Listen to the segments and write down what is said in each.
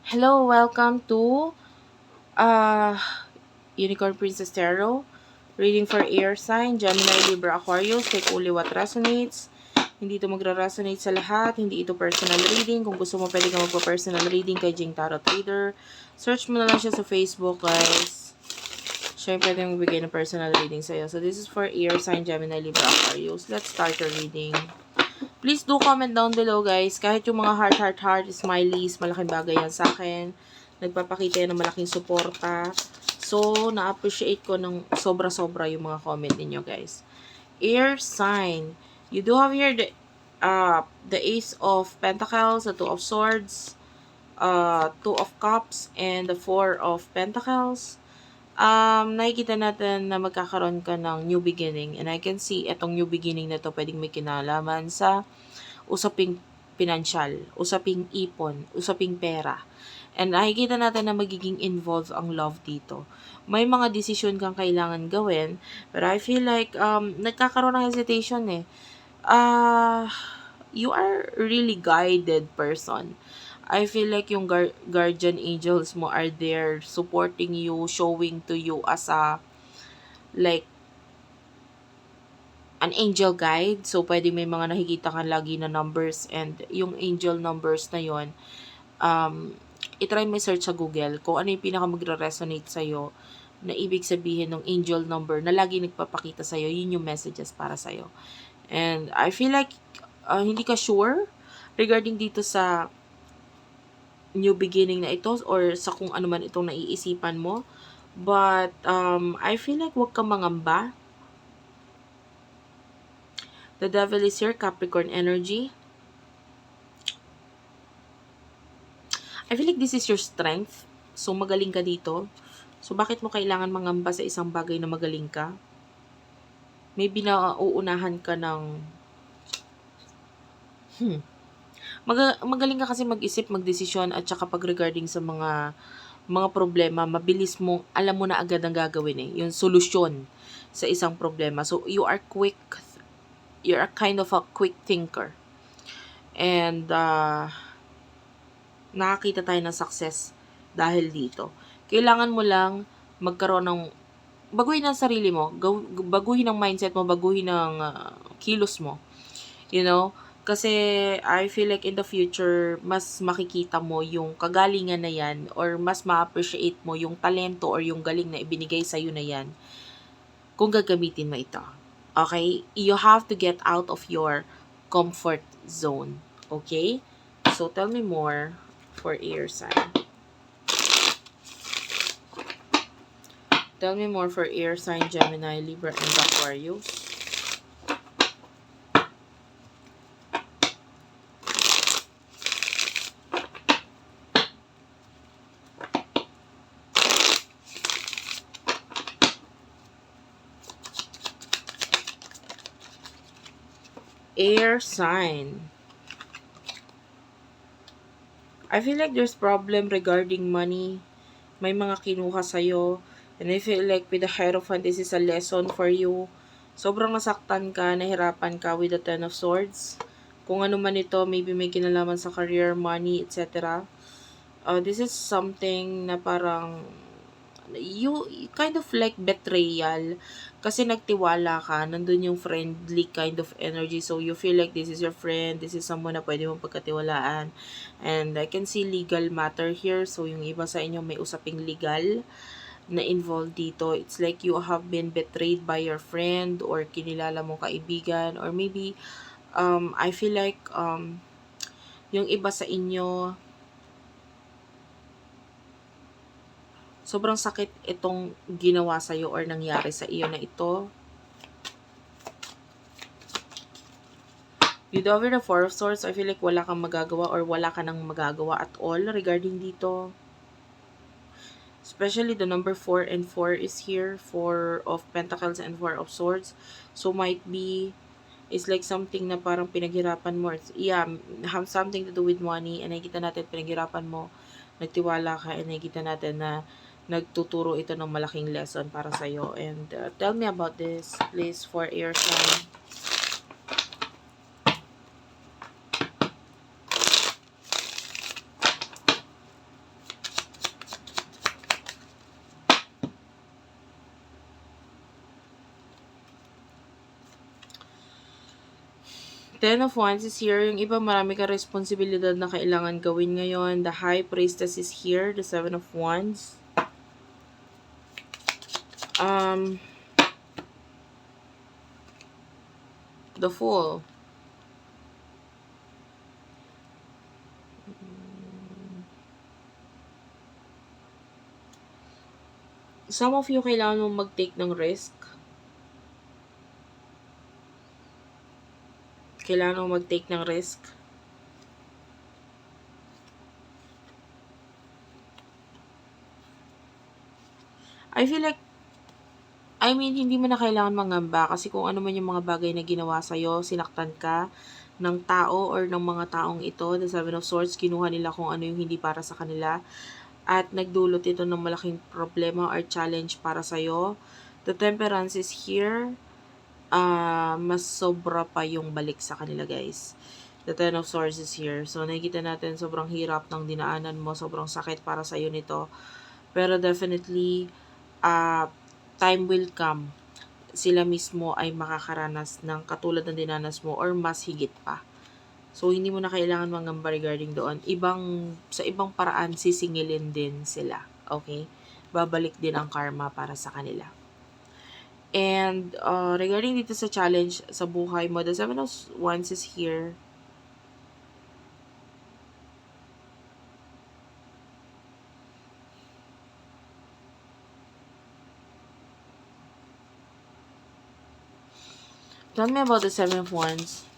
Hello, welcome to uh, Unicorn Princess Tarot. Reading for air sign, Gemini, Libra, Aquarius. Take only what resonates. Hindi ito magra-resonate sa lahat. Hindi ito personal reading. Kung gusto mo, pwede ka magpa-personal reading kay Jing Tarot Trader. Search mo na lang siya sa Facebook, guys. Siya yung pwede magbigay ng personal reading sa'yo. So, this is for air sign, Gemini, Libra, Aquarius. Let's start your reading. Please do comment down below, guys. Kahit yung mga heart, smileys, malaking bagay yan sa akin. Nagpapakita yan ng malaking suporta. So, na-appreciate ko ng sobra-sobra yung mga comment ninyo, guys. Air sign. You do have here the Ace of Pentacles, the Two of Swords, Two of Cups, and the Four of Pentacles. Nakikita natin na magkakaroon ka ng new beginning. And I can see itong new beginning na to pwedeng may kinalaman sa usaping pinansyal, usaping ipon, usaping pera. And nakikita natin na magiging involved ang love dito. May mga desisyon kang kailangan gawin, but I feel like nagkakaroon ng hesitation eh. You are really guided person. I feel like yung guardian angels mo are there supporting you, showing to you as a like an angel guide. So, pwede may mga nakikita kang lagi na numbers and yung angel numbers na yon itry mo search sa Google kung ano yung pinaka magre-resonate sa'yo na ibig sabihin ng angel number na lagi nagpapakita sa'yo, yun yung messages para sa'yo. And I feel like hindi ka sure regarding dito sa new beginning na ito or sa kung ano man itong naiisipan mo. But I feel like wag kang mangamba. The devil is here, Capricorn energy. I feel like this is your strength. So, magaling ka dito. So, bakit mo kailangan mangamba sa isang bagay na magaling ka? Maybe na uunahan ka ng magaling ka kasi mag-isip, magdesisyon at saka pag regarding sa mga problema, mabilis mo, alam mo na agad ang gagawin eh. Yung solusyon sa isang problema. So, you're a kind of a quick thinker. And, nakakita tayo ng success dahil dito. Kailangan mo lang magkaroon ng baguhin ang sarili mo, baguhin ang mindset mo, baguhin ang kilos mo. You know? Kasi I feel like in the future, mas makikita mo yung kagalingan na yan or mas ma-appreciate mo yung talento or yung galing na ibinigay sa'yo na yan kung gagamitin mo ito. Okay? You have to get out of your comfort zone. Okay? So, tell me more for air sign. Tell me more for air sign, Gemini, Libra, and Aquarius. Air sign. I feel like there's problem regarding money. May mga kinuha sa'yo. And I feel like with the Hierophant, this is a lesson for you. Sobrang nasaktan ka, nahirapan ka with the Ten of Swords. Kung ano man ito, maybe may kinalaman sa career, money, etc. This is something na parang you kind of like betrayal kasi nagtiwala ka, nandun yung friendly kind of energy, so you feel like this is your friend, this is someone na pwede mong pagkatiwalaan, and I can see legal matter here, so yung iba sa inyo may usaping legal na involved dito. It's like you have been betrayed by your friend or kinilala mong kaibigan, or maybe I feel like yung iba sa inyo sobrang sakit itong ginawa sa'yo or nangyari sa iyo na ito. You do over the Four of Swords, I feel like wala kang magagawa or wala ka nang magagawa at all regarding dito. Especially the number 4 and 4 is here. 4 of Pentacles and 4 of Swords. So might be, it's like something na parang pinaghirapan mo. Yeah, have something to do with money. And nakikita natin pinaghirapan mo. Nagtiwala ka and nakikita natin na nagtuturo ito ng malaking lesson para sa'yo. And tell me about this, please, for air sign. Ten of Wands is here. Yung iba, marami ka responsibilidad na kailangan gawin ngayon. The High Priestess is here. The Seven of Wands. The Fool. Some of you, kailangan mong mag-take ng risk. Kailangan mong mag-take ng risk. I feel like, hindi mo na kailangan mangamba kasi kung ano man yung mga bagay na ginawa sa'yo, sinaktan ka ng tao or ng mga taong ito, the Seven of Swords, kinuha nila kung ano yung hindi para sa kanila at nagdulot ito ng malaking problema or challenge para sa'yo. The Temperance is here. Mas sobra pa yung balik sa kanila, guys. The Ten of Swords is here. So, nakikita natin sobrang hirap ng dinaanan mo, sobrang sakit para sa'yo nito. Pero definitely, time will come. Sila mismo ay makakaranas ng katulad ng dinanas mo or mas higit pa. So, hindi mo na kailangan mangamba regarding doon. Sa ibang paraan, sisingilin din sila. Okay? Babalik din ang karma para sa kanila. And, regarding dito sa challenge sa buhay mo, the Seven of Wands is here. Tell me about the Seven of Wands.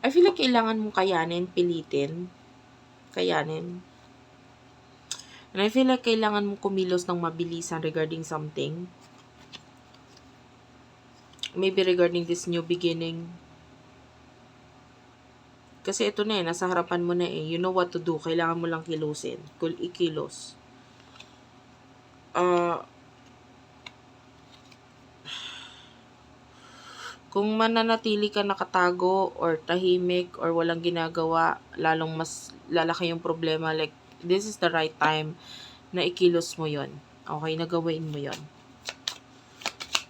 I feel like kailangan mong kayanin, pilitin. Kayanin. And I feel like kailangan mong kumilos ng mabilisan regarding something. Maybe regarding this new beginning. Kasi ito na nasa harapan mo na You know what to do. Kailangan mo lang kilusin. Ikilos. Kung mananatili ka nakatago or tahimik or walang ginagawa, lalong mas lalaki yung problema. Like, this is the right time na ikilos mo yon. Okay, nagawin mo yon.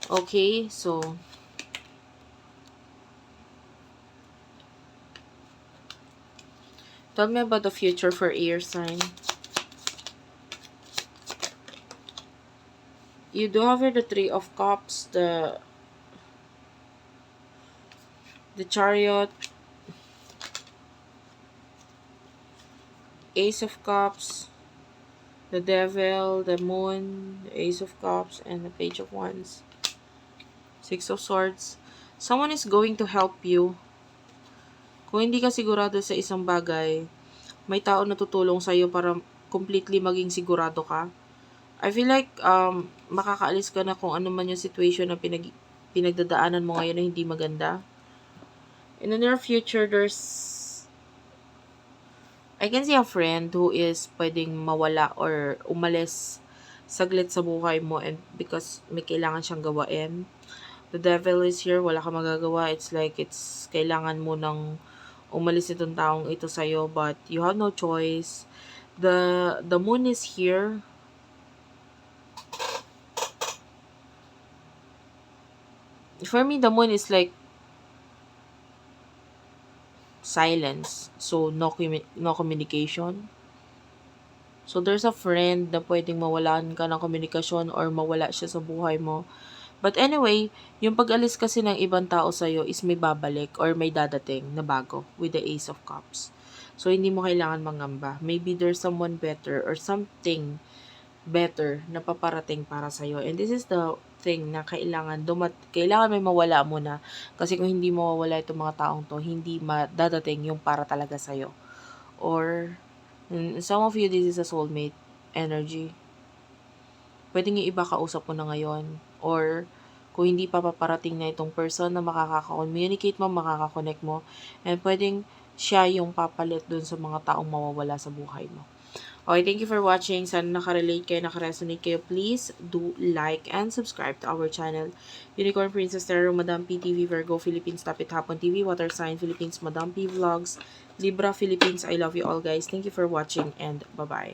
Okay, so tell me about the future for air sign. You do have here the Three of Cups, the Chariot, Ace of Cups, the Devil, the Moon, the Ace of Cups, and the Page of Wands. Six of Swords. Someone is going to help you. Kung hindi ka sigurado sa isang bagay, may tao na tutulong sa'yo para completely maging sigurado ka. I feel like makakaalis ka na kung ano man yung situation na pinagdadaanan mo ngayon na hindi maganda. In the near future, I can see a friend who is pwedeng mawala or umalis saglit sa buhay mo and because may kailangan siyang gawain. The Devil is here, wala ka magagawa. It's like kailangan mo nang umalis itong taong ito sa'yo but you have no choice. The Moon is here. For me, the Moon is like silence. So, no communication. So, there's a friend na pwedeng mawalan ka ng komunikasyon or mawala siya sa buhay mo. But anyway, yung pag-alis kasi ng ibang tao sa'yo is may babalik or may dadating na bago with the Ace of Cups. So, hindi mo kailangan mangamba. Maybe there's someone better or something better na paparating para sa'yo. And this is the thing na kailangan may mawala muna. Kasi kung hindi mawawala itong mga taong to, hindi madadating yung para talaga sa'yo. Or, some of you, this is a soulmate energy. Pwedeng yung iba kausap mo na ngayon. Or, kung hindi pa paparating na itong person na makaka-communicate mo, makaka-connect mo. And pwedeng siya yung papalit dun sa mga taong mawawala sa buhay mo. Okay, thank you for watching. Sana nakarelate kayo, nakaresonate kayo. Please do like and subscribe to our channel. Unicorn Princess Tarot, Madam P TV, Virgo Philippines, Tapit Hapon TV, Water Sign Philippines, Madam P Vlogs, Libra Philippines. I love you all, guys. Thank you for watching and bye-bye.